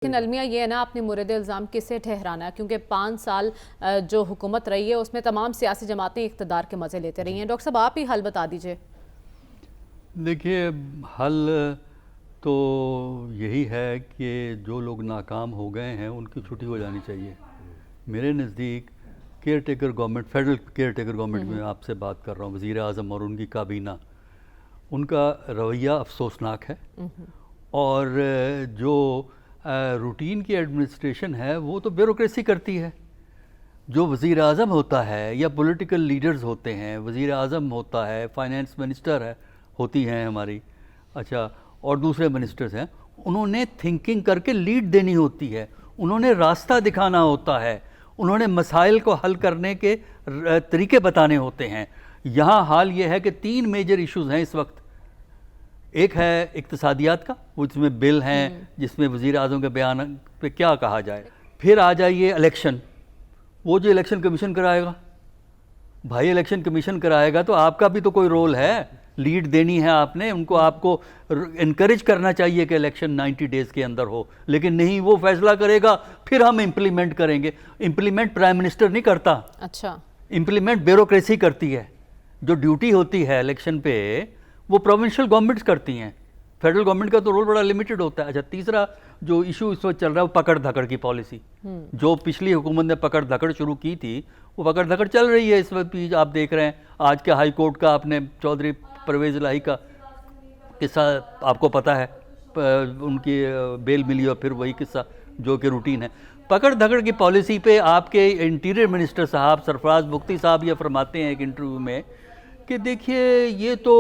لیکن المیہ یہ ہے نا، اپنے مورد الزام کسے ٹھہرانا ہے، کیونکہ 5 سال جو حکومت رہی ہے اس میں تمام سیاسی جماعتیں اقتدار کے مزے لیتے رہی ہیں۔ ڈاکٹر صاحب آپ ہی حل بتا دیجئے۔ دیکھیے، حل تو یہی ہے کہ جو لوگ ناکام ہو گئے ہیں ان کی چھٹی ہو جانی چاہیے۔ میرے نزدیک care taker government, federal care taker government میں آپ سے بات کر رہا ہوں، وزیر اعظم اور ان کی کابینہ، ان کا رویہ افسوسناک ہے، اور جو روٹین کی ایڈمنسٹریشن ہے وہ تو بیوروکریسی کرتی ہے۔ جو وزیر اعظم ہوتا ہے یا پولیٹیکل لیڈرز ہوتے ہیں، وزیر اعظم ہوتا ہے، فائنانس منسٹر ہے ہوتی ہیں ہماری، اچھا، اور دوسرے منسٹرز ہیں، انہوں نے تھنکنگ کر کے لیڈ دینی ہوتی ہے، انہوں نے راستہ دکھانا ہوتا ہے، انہوں نے مسائل کو حل کرنے کے طریقے بتانے ہوتے ہیں۔ یہاں حال یہ ہے کہ 3 میجر ایشوز ہیں اس وقت۔ ایک ہے اقتصادیات کا، جس میں بل ہیں، جس میں وزیر اعظم کے بیان پہ کیا کہا جائے۔ پھر آ جائیے الیکشن، وہ جو الیکشن کمیشن کرائے گا، بھائی الیکشن کمیشن کرائے گا تو آپ کا بھی تو کوئی رول ہے، لیڈ دینی ہے آپ نے ان کو، آپ کو انکریج کرنا چاہیے کہ الیکشن 90 ڈیز کے اندر ہو، لیکن نہیں، وہ فیصلہ کرے گا پھر ہم امپلیمنٹ کریں گے۔ امپلیمنٹ پرائم منسٹر نہیں کرتا، اچھا، امپلیمنٹ بیوروکریسی کرتی ہے۔ جو ڈیوٹی ہوتی ہے الیکشن پہ وہ پروونشل گورنمنٹس کرتی ہیں، فیڈرل گورنمنٹ کا تو رول بڑا لمیٹڈ ہوتا ہے۔ اچھا، تیسرا جو ایشو اس وقت چل رہا ہے وہ پکڑ دھکڑ کی پالیسی، جو پچھلی حکومت نے پکڑ دھکڑ شروع کی تھی وہ پکڑ دھکڑ چل رہی ہے اس وقت بھی۔ آپ دیکھ رہے ہیں آج کے ہائی کورٹ کا، آپ نے چودھری پرویز الہی کا قصہ آپ کو پتہ ہے، ان کی بیل ملی اور پھر وہی قصہ جو کہ روٹین ہے۔ پکڑ دھکڑ کی پالیسی پہ آپ کے انٹیریئر منسٹر صاحب سرفراز بگٹی صاحب یہ فرماتے ہیں ایک انٹرویو میں کہ دیکھیے یہ تو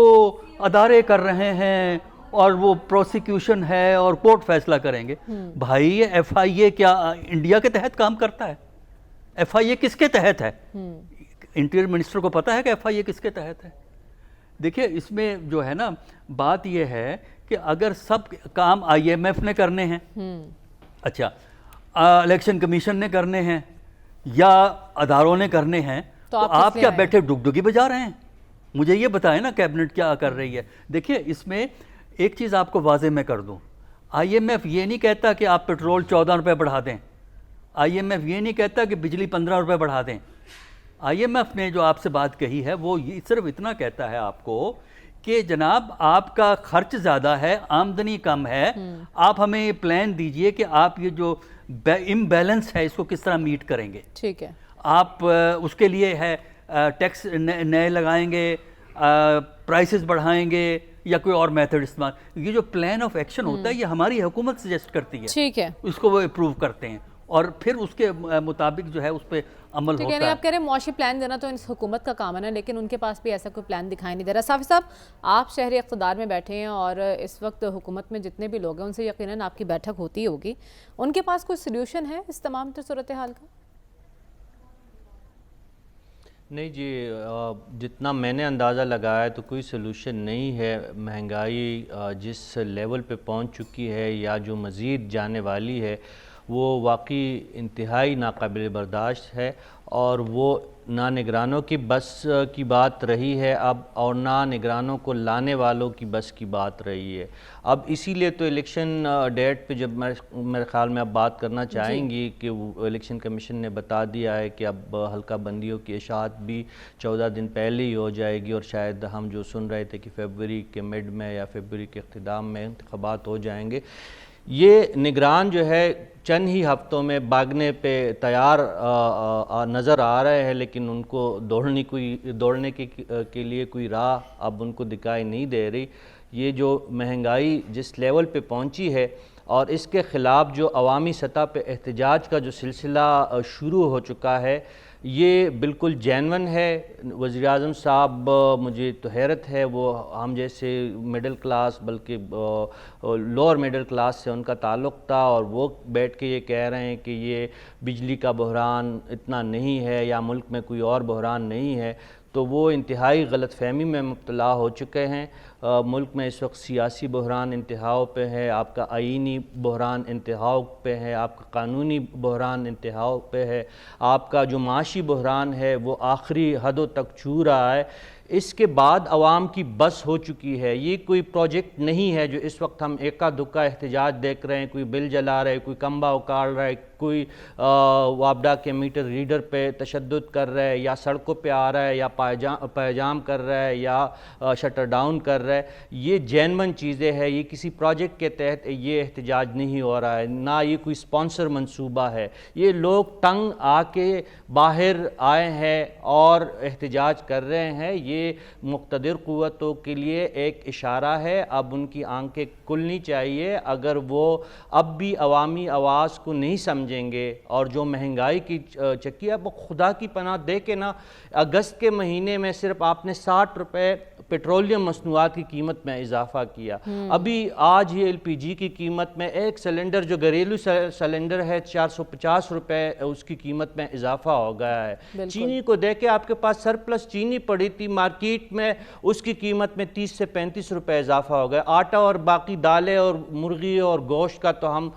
ادارے کر رہے ہیں اور وہ پروسیکیوشن ہے اور کورٹ فیصلہ کریں گے۔ بھائی یہ ایف آئی اے کیا انڈیا کے تحت کام کرتا ہے؟ ایف آئی اے کس کے تحت ہے؟ انٹیریئر منسٹر کو پتا ہے کہ ایف آئی اے کس کے تحت ہے؟ دیکھیے اس میں جو ہے نا بات یہ ہے کہ اگر سب کام آئی ایم ایف نے کرنے ہیں، اچھا، الیکشن کمیشن نے کرنے ہیں یا اداروں نے کرنے ہیں، تو آپ کیا بیٹھے ڈگڈگی بجا رہے ہیں؟ مجھے یہ بتائیں نا کیبنٹ کیا کر رہی ہے۔ دیکھیے اس میں ایک چیز آپ کو واضح میں کر دوں، آئی ایم ایف یہ نہیں کہتا کہ آپ پیٹرول 14 روپے بڑھا دیں، آئی ایم ایف یہ نہیں کہتا کہ بجلی 15 روپے بڑھا دیں۔ آئی ایم ایف نے جو آپ سے بات کہی ہے وہ صرف اتنا کہتا ہے آپ کو کہ جناب آپ کا خرچ زیادہ ہے، آمدنی کم ہے، آپ ہمیں یہ پلان دیجئے کہ آپ یہ جو امبیلنس ہے اس کو کس طرح میٹ کریں گے۔ ٹھیک ہے، آپ اس کے لیے ہے ٹیکس نئے لگائیں گے، پرائسز بڑھائیں گے یا کوئی اور میتھڈ استعمال، یہ جو پلان آف ایکشن ہوتا ہے یہ ہماری حکومت سجیسٹ کرتی ہے، ٹھیک ہے، اس کو وہ اپروو کرتے ہیں اور پھر اس کے مطابق جو ہے اس پہ عمل ہوتا ہے۔ آپ کہہ رہے ہیں معاشی پلان دینا تو اس حکومت کا کام ہے نا، لیکن ان کے پاس بھی ایسا کوئی پلان دکھائی نہیں دے رہا۔ صافی صاحب، آپ شہری اقتدار میں بیٹھے ہیں اور اس وقت حکومت میں جتنے بھی لوگ ہیں ان سے یقیناً آپ کی بیٹھک ہوتی ہوگی، ان کے پاس کوئی سلیوشن ہے اس تمام صورتحال کا؟ نہیں جی، جتنا میں نے اندازہ لگایا تو کوئی سلوشن نہیں ہے۔ مہنگائی جس لیول پہ پہنچ چکی ہے یا جو مزید جانے والی ہے وہ واقعی انتہائی ناقابل برداشت ہے، اور وہ نہ نگرانوں کی بس کی بات رہی ہے اب، اور نہ نگرانوں کو لانے والوں کی بس کی بات رہی ہے اب۔ اسی لیے تو الیکشن ڈیٹ پہ جب میرے خیال میں اب بات کرنا چاہیں گی کہ الیکشن کمیشن نے بتا دیا ہے کہ اب حلقہ بندیوں کی اشاعت بھی 14 دن پہلے ہی ہو جائے گی، اور شاید ہم جو سن رہے تھے کہ فیبروری کے مڈ میں یا فیبروری کے اختتام میں انتخابات ہو جائیں گے۔ یہ نگران جو ہے چند ہی ہفتوں میں بھاگنے پہ تیار نظر آ رہے ہیں، لیکن ان کو دوڑنے کے لیے کوئی راہ اب ان کو دکھائی نہیں دے رہی۔ یہ جو مہنگائی جس لیول پہ پہنچی ہے اور اس کے خلاف جو عوامی سطح پہ احتجاج کا جو سلسلہ شروع ہو چکا ہے یہ بالکل جینون ہے۔ وزیر اعظم صاحب، مجھے تو حیرت ہے، وہ ہم جیسے مڈل کلاس بلکہ لوور مڈل کلاس سے ان کا تعلق تھا، اور وہ بیٹھ کے یہ کہہ رہے ہیں کہ یہ بجلی کا بحران اتنا نہیں ہے یا ملک میں کوئی اور بحران نہیں ہے، تو وہ انتہائی غلط فہمی میں مبتلا ہو چکے ہیں۔ ملک میں اس وقت سیاسی بحران انتہاؤں پہ ہے، آپ کا آئینی بحران انتہاؤں پہ ہے، آپ کا قانونی بحران انتہاؤں پہ ہے، آپ کا جو معاشی بحران ہے وہ آخری حدوں تک چھو رہا ہے۔ اس کے بعد عوام کی بس ہو چکی ہے. یہ کوئی پروجیکٹ نہیں ہے جو اس وقت ہم ایکا دکا احتجاج دیکھ رہے ہیں, کوئی بل جلا رہے, کوئی کمبا اکاڑ رہا ہے, کوئی وابڈا کے میٹر ریڈر پہ تشدد کر رہا ہے, یا سڑکوں پہ آ رہا ہے, یا پائجام کر رہا ہے, یا شٹر ڈاؤن کر رہا ہے. یہ جینون چیزیں ہیں, یہ کسی پروجیکٹ کے تحت یہ احتجاج نہیں ہو رہا ہے, نہ یہ کوئی سپانسر منصوبہ ہے. یہ لوگ تنگ آ کے باہر آئے ہیں اور احتجاج کر رہے ہیں. یہ مقتدر قوتوں کے لیے ایک اشارہ ہے. اب ان کی آنکھیں کھلنی چاہیے. اگر وہ اب بھی عوامی آواز کو نہیں سمجھیں گے, اور جو مہنگائی کی چکی ہے, وہ خدا کی پناہ دے کے نا, اگست کے مہینے میں صرف آپ نے 60 روپے پیٹرولیم مصنوعات کی قیمت میں اضافہ کیا. ابھی آج ہی LPG کی قیمت میں ایک سلنڈر جو گھریلو سلنڈر ہے 450 روپے اس کی قیمت میں اضافہ ہو گیا ہے. چینی کو دیکھیں, آپ کے پاس سرپلس چینی پڑی تھی مارکیٹ میں, اس کی قیمت میں 30 سے 35 روپے اضافہ ہو گیا. آٹا اور باقی دالیں اور مرغی اور گوشت کا تو ہم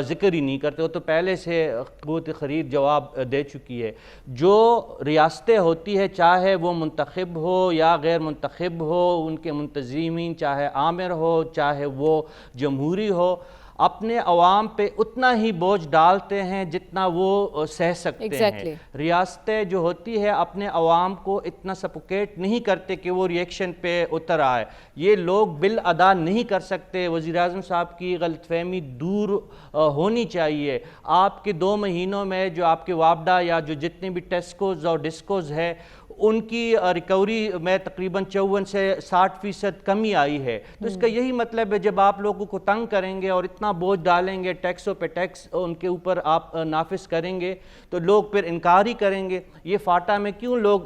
ذکر ہی نہیں کرتے, وہ تو پہلے سے قوت خرید جواب دے چکی ہے. جو ریاستیں ہوتی ہے, چاہے وہ منتخب ہو یا غیر منتخب ہو, ان کے منتظمین چاہے آمر ہو چاہے وہ جمہوری ہو, اپنے عوام پہ اتنا ہی بوجھ ڈالتے ہیں جتنا وہ سہ سکتے ہیں. ریاستیں جو ہوتی ہے اپنے عوام کو اتنا سپوکیٹ نہیں کرتے کہ وہ ریئیکشن پہ اتر آئے. یہ لوگ بل ادا نہیں کر سکتے. وزیر اعظم صاحب کی غلط فہمی دور ہونی چاہیے. آپ کے 2 مہینوں میں جو آپ کے وابڈا یا جو جتنے بھی ٹیسکوز اور ڈسکوز ہے, ان کی ریکوری میں تقریباً 54 سے 60% کمی آئی ہے. تو اس کا یہی مطلب ہے, جب آپ لوگوں کو تنگ کریں گے اور اتنا بوجھ ڈالیں گے, ٹیکسوں پہ ٹیکس ان کے اوپر آپ نافذ کریں گے, تو لوگ پھر انکار ہی کریں گے. یہ فاٹا میں کیوں لوگ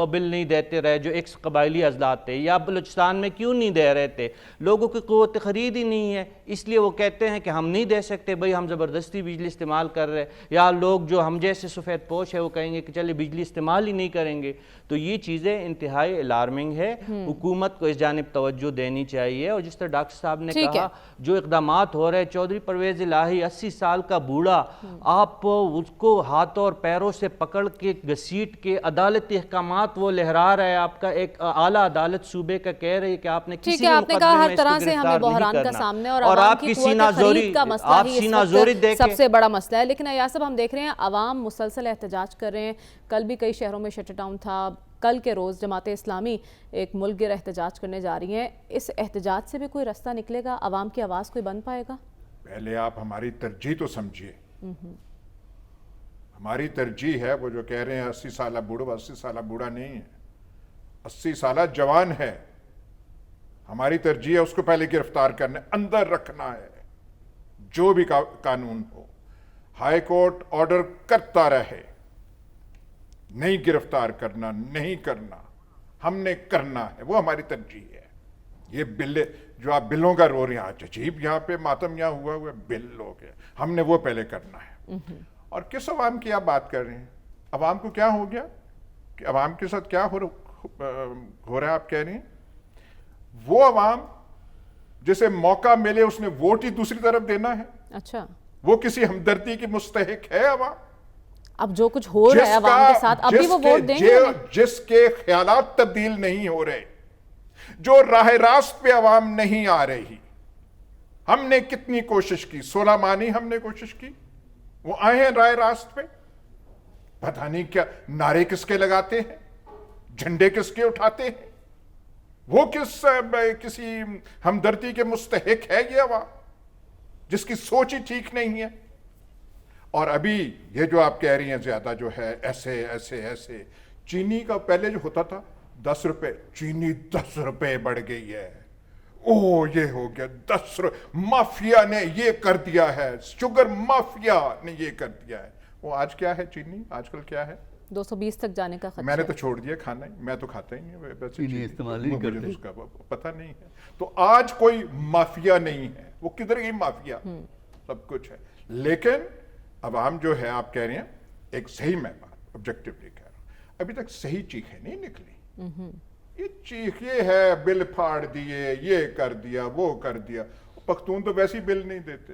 بل نہیں دیتے رہے جو ایک قبائلی اضلاع تھے, یا بلوچستان میں کیوں نہیں دے رہے تھے؟ لوگوں کی قوت خرید ہی نہیں ہے, اس لیے وہ کہتے ہیں کہ ہم نہیں دے سکتے, بھئی ہم زبردستی بجلی استعمال کر رہے. یا لوگ جو ہم جیسے سفید پوش ہے وہ کہیں گے کہ چلے بجلی استعمال ہی نہیں کریں گے. تو یہ چیزیں انتہائی الارمنگ ہے. حکومت کو اس جانب توجہ دینی چاہیے. اور جس طرح ڈاکٹر صاحب نے کہا, جو اقدامات ہو رہے, چودھری پرویز الہی 80 سال کا بوڑھا, آپ اس کو ہاتھوں اور پیروں سے پکڑ کے گھسیٹ کے عدالتی احکامات وہ لہرا رہا ہے. آپ کا ایک اعلیٰ عدالت صوبے کا کہہ رہی ہے کہ آپ نے کسی بھی مقدمے میں اس کو گرفتار نہیں کرنا, اور آپ کی سینہ زوری دیکھیں. سب سے بڑا مسئلہ ہے. لیکن ایاز صاحب, ہم دیکھ رہے ہیں عوام مسلسل احتجاج کر رہے ہیں. کل بھی کئی شہروں میں شٹ ڈاؤن تھا. کل کے روز جماعت اسلامی ایک ملک گیر احتجاج کرنے جا رہی ہیں. اس احتجاج سے بھی کوئی رستہ نکلے گا؟ عوام کی آواز کوئی بن پائے گا؟ پہلے آپ ہماری ترجیح تو سمجھیے. ہماری ترجیح ہے, وہ جو کہہ رہے ہیں 80 سالہ بوڑھا, 80 سالہ بوڑھا نہیں ہے, 80 سالہ جوان ہے. ہماری ترجیح ہے اس کو پہلے گرفتار کرنا, اندر رکھنا ہے, جو بھی قانون ہو. ہائی کورٹ آرڈر کرتا رہے, نہیں گرفتار کرنا, نہیں کرنا, ہم نے کرنا ہے, وہ ہماری ترجیح ہے. یہ بل جو آپ بلوں کا رو رہے ہیں, آج عجیب یہاں پہ ماتم یہاں ہوا ہوا بل لوگ ہیں, ہم نے وہ پہلے کرنا ہے. اور کس عوام کی آپ بات کر رہے ہیں؟ عوام کو کیا ہو گیا کہ عوام کے ساتھ کیا ہو رہا ہے آپ کہہ رہے ہیں؟ وہ عوام جسے موقع ملے اس نے ووٹ ہی دوسری طرف دینا ہے. اچھا, وہ کسی ہمدردی کی مستحق ہے عوام؟ اب جو کچھ ہو رہا ہے عوام کے ساتھ, اب بھی وہ ووٹ دیں گے؟ جس کے خیالات تبدیل نہیں ہو رہے, جو راہ راست پہ عوام نہیں آ رہی. ہم نے کتنی کوشش کی, 16 مانی ہم نے کوشش کی, وہ آئے ہیں راہ راست پہ. پتہ نہیں کیا نعرے کس کے لگاتے ہیں, جھنڈے کس کے اٹھاتے ہیں, وہ کسی ہمدردی کے مستحق ہے یہ عوام جس کی سوچ ہی ٹھیک نہیں ہے. اور ابھی یہ جو آپ کہہ رہی ہیں زیادہ جو ہے ایسے چینی کا پہلے جو ہوتا تھا 10 روپے, چینی 10 روپے بڑھ گئی ہے. یہ ہو گیا 10 روپے, مافیا نے یہ کر دیا ہے, شوگر مافیا نے یہ کر دیا ہے. وہ آج کیا ہے چینی, آج کل کیا ہے؟ 220 تک جانے کا خدشہ. میں نے تو چھوڑ دیا کھانا ہی, میں تو کھاتا ہی نہیں, چینی استعمال نہیں کرتے, اس کا پتہ نہیں ہے. تو آج کوئی مافیا نہیں ہے, وہ کدھر گئی مافیا, سب کچھ ہے. لیکن عوام جو ہے, آپ کہہ رہے ہیں ایک صحیح, میں بات آبجیکٹیولی کہہ رہا ہوں, ابھی تک صحیح چیخیں نہیں نکلی. یہ چیخ یہ ہے بل پھاڑ دیے, یہ کر دیا, وہ کر دیا. پختون تو ویسے ہی بل نہیں دیتے,